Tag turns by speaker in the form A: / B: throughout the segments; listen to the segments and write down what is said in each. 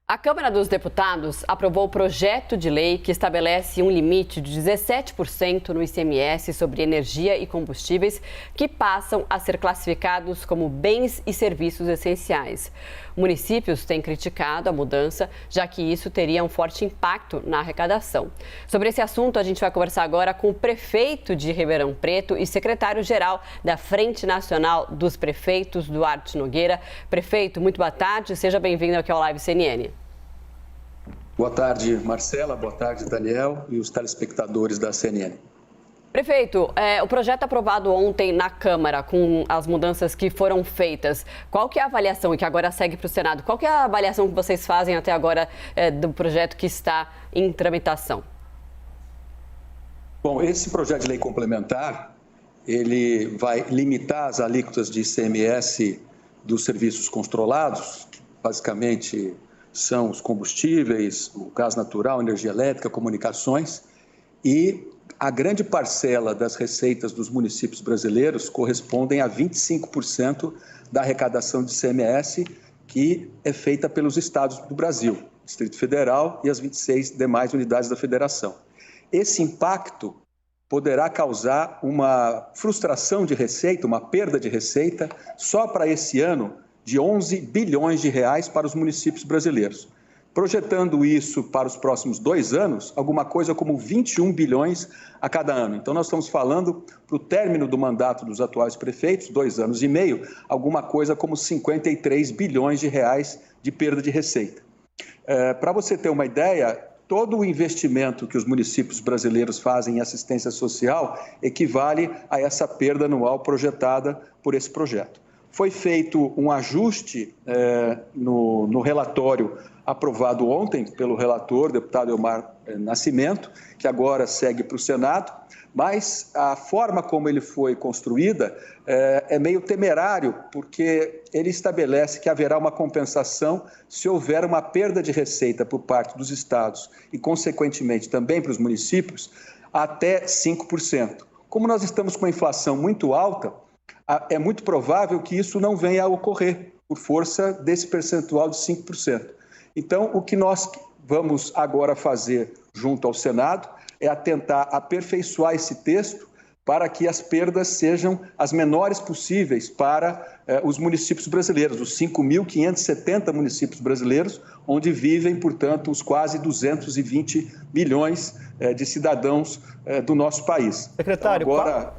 A: A Câmara dos Deputados aprovou o projeto de lei que estabelece um limite de 17% no ICMS sobre energia e combustíveis que passam a ser classificados como bens e serviços essenciais. Municípios têm criticado a mudança, já que isso teria um forte impacto na arrecadação. Sobre esse assunto, a gente vai conversar agora com o prefeito de Ribeirão Preto e secretário-geral da Frente Nacional dos Prefeitos, Duarte Nogueira. Prefeito, muito boa tarde, seja bem-vindo aqui ao Live CNN.
B: Boa tarde, Marcela. Boa tarde, Daniel e os telespectadores da CNN.
A: Prefeito, o projeto aprovado ontem na Câmara, com as mudanças que foram feitas, qual que é a avaliação e que agora segue para o Senado? Qual que é a avaliação que vocês fazem até agora do projeto que está em tramitação?
B: Bom, esse projeto de lei complementar, ele vai limitar as alíquotas de ICMS dos serviços controlados, que basicamente são os combustíveis, o gás natural, energia elétrica, comunicações, e a grande parcela das receitas dos municípios brasileiros correspondem a 25% da arrecadação de ICMS que é feita pelos estados do Brasil, Distrito Federal e as 26 demais unidades da federação. Esse impacto poderá causar uma frustração de receita, uma perda de receita, só para esse ano, de 11 bilhões de reais para os municípios brasileiros. Projetando isso para os próximos 2 anos, alguma coisa como 21 bilhões a cada ano. Então, nós estamos falando, para o término do mandato dos atuais prefeitos, 2 anos e meio, alguma coisa como 53 bilhões de reais de perda de receita. Para você ter uma ideia, todo o investimento que os municípios brasileiros fazem em assistência social equivale a essa perda anual projetada por esse projeto. Foi feito um ajuste no relatório aprovado ontem pelo relator, deputado Elmar Nascimento, que agora segue para o Senado, mas a forma como ele foi construída é meio temerário, porque ele estabelece que haverá uma compensação se houver uma perda de receita por parte dos estados e, consequentemente, também para os municípios, até 5%. Como nós estamos com a inflação muito alta, é muito provável que isso não venha a ocorrer por força desse percentual de 5%. Então, o que nós vamos agora fazer junto ao Senado é tentar aperfeiçoar esse texto para que as perdas sejam as menores possíveis para os municípios brasileiros, os 5.570 municípios brasileiros, onde vivem, portanto, os quase 220 milhões de cidadãos do nosso país.
C: Secretário,
B: então, agora,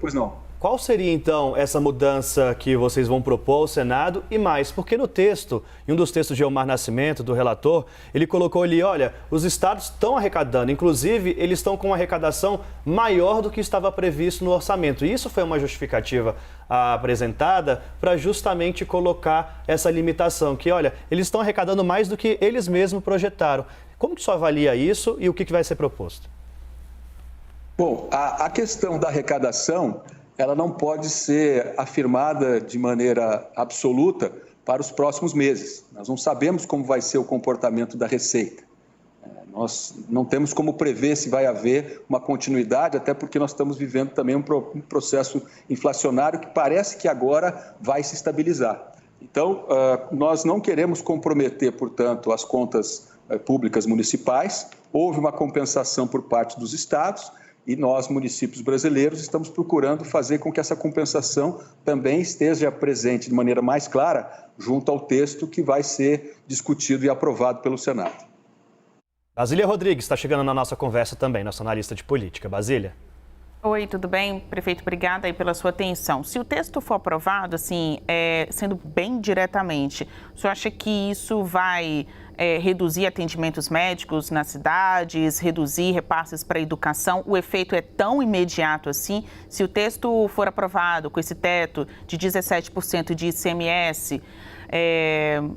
B: pois não.
C: Qual seria, então, essa mudança que vocês vão propor ao Senado e mais? Porque no texto, em um dos textos de Elmar Nascimento, do relator, ele colocou ali, olha, os estados estão arrecadando, inclusive eles estão com uma arrecadação maior do que estava previsto no orçamento. E isso foi uma justificativa apresentada para justamente colocar essa limitação, que, olha, eles estão arrecadando mais do que eles mesmos projetaram. Como que o senhor avalia isso e o que vai ser proposto?
B: Bom, a questão da arrecadação, ela não pode ser afirmada de maneira absoluta para os próximos meses. Nós não sabemos como vai ser o comportamento da receita. Nós não temos como prever se vai haver uma continuidade, até porque nós estamos vivendo também um processo inflacionário que parece que agora vai se estabilizar. Então, nós não queremos comprometer, portanto, as contas públicas municipais. Houve uma compensação por parte dos estados, e nós, municípios brasileiros, estamos procurando fazer com que essa compensação também esteja presente de maneira mais clara junto ao texto que vai ser discutido e aprovado pelo Senado.
C: Basília Rodrigues está chegando na nossa conversa também, nossa analista de política. Basília.
D: Oi, tudo bem? Prefeito, obrigada aí pela sua atenção. Se o texto for aprovado, assim, sendo bem diretamente, o senhor acha que isso vai reduzir atendimentos médicos nas cidades, reduzir repasses para a educação? O efeito é tão imediato assim? Se o texto for aprovado com esse teto de 17% de ICMS,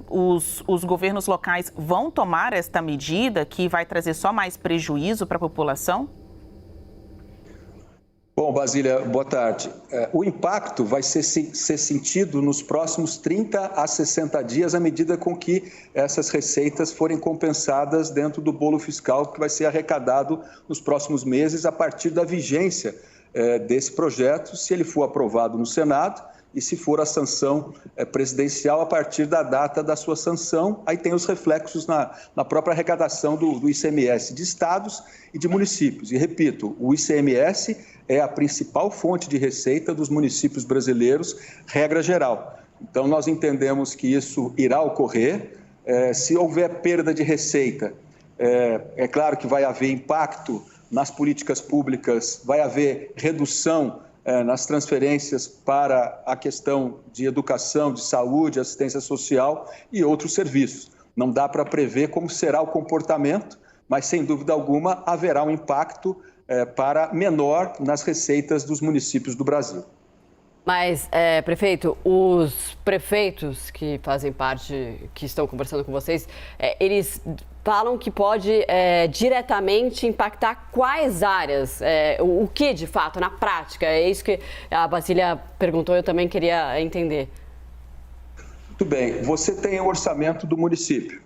D: os governos locais vão tomar esta medida que vai trazer só mais prejuízo para a população?
B: Bom, Basília, boa tarde. O impacto vai ser sentido nos próximos 30 a 60 dias, à medida com que essas receitas forem compensadas dentro do bolo fiscal que vai ser arrecadado nos próximos meses a partir da vigência desse projeto, se ele for aprovado no Senado e se for a sanção presidencial a partir da data da sua sanção, aí tem os reflexos na própria arrecadação do ICMS de estados e de municípios. E repito, o ICMS é a principal fonte de receita dos municípios brasileiros, regra geral. Então, nós entendemos que isso irá ocorrer. Se houver perda de receita, é claro que vai haver impacto nas políticas públicas, vai haver redução nas transferências para a questão de educação, de saúde, assistência social e outros serviços. Não dá para prever como será o comportamento, mas, sem dúvida alguma, haverá um impacto para menor nas receitas dos municípios do Brasil.
A: Mas, prefeito, os prefeitos que fazem parte, que estão conversando com vocês, eles falam que pode diretamente impactar quais áreas? O que, de fato, na prática? É isso que a Basília perguntou, eu também queria entender.
B: Muito bem. Você tem o orçamento do município.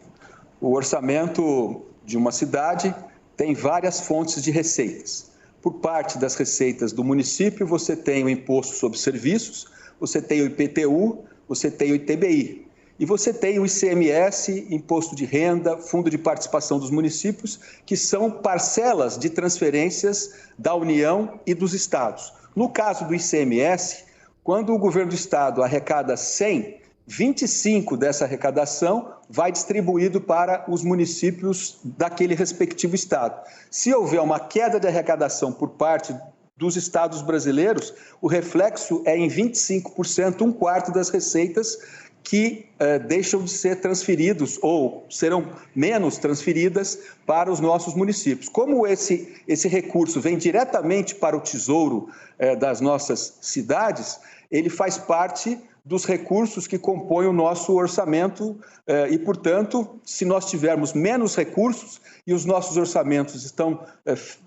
B: O orçamento de uma cidade tem várias fontes de receitas. Por parte das receitas do município, você tem o Imposto sobre Serviços, você tem o IPTU, você tem o ITBI. E você tem o ICMS, Imposto de Renda, Fundo de Participação dos Municípios, que são parcelas de transferências da União e dos estados. No caso do ICMS, quando o governo do estado arrecada 100, 25 dessa arrecadação vai distribuído para os municípios daquele respectivo estado. Se houver uma queda de arrecadação por parte dos estados brasileiros, o reflexo é em 25%, um quarto das receitas que deixam de ser transferidos ou serão menos transferidas para os nossos municípios. Como esse recurso vem diretamente para o tesouro das nossas cidades, ele faz parte dos recursos que compõem o nosso orçamento e, portanto, se nós tivermos menos recursos e os nossos orçamentos estão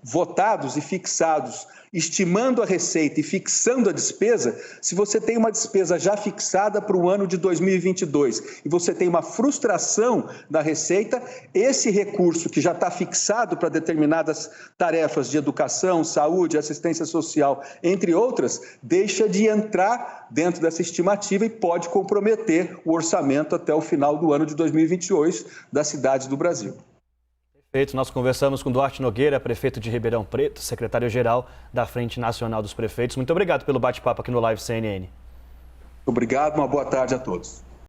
B: votados e fixados, estimando a receita e fixando a despesa, se você tem uma despesa já fixada para o ano de 2022 e você tem uma frustração da receita, esse recurso que já está fixado para determinadas tarefas de educação, saúde, assistência social, entre outras, deixa de entrar dentro dessa estimativa e pode comprometer o orçamento até o final do ano de 2022 das cidades do Brasil.
C: Perfeito, nós conversamos com Duarte Nogueira, prefeito de Ribeirão Preto, secretário-geral da Frente Nacional dos Prefeitos. Muito obrigado pelo bate-papo aqui no Live CNN.
B: Obrigado, uma boa tarde a todos.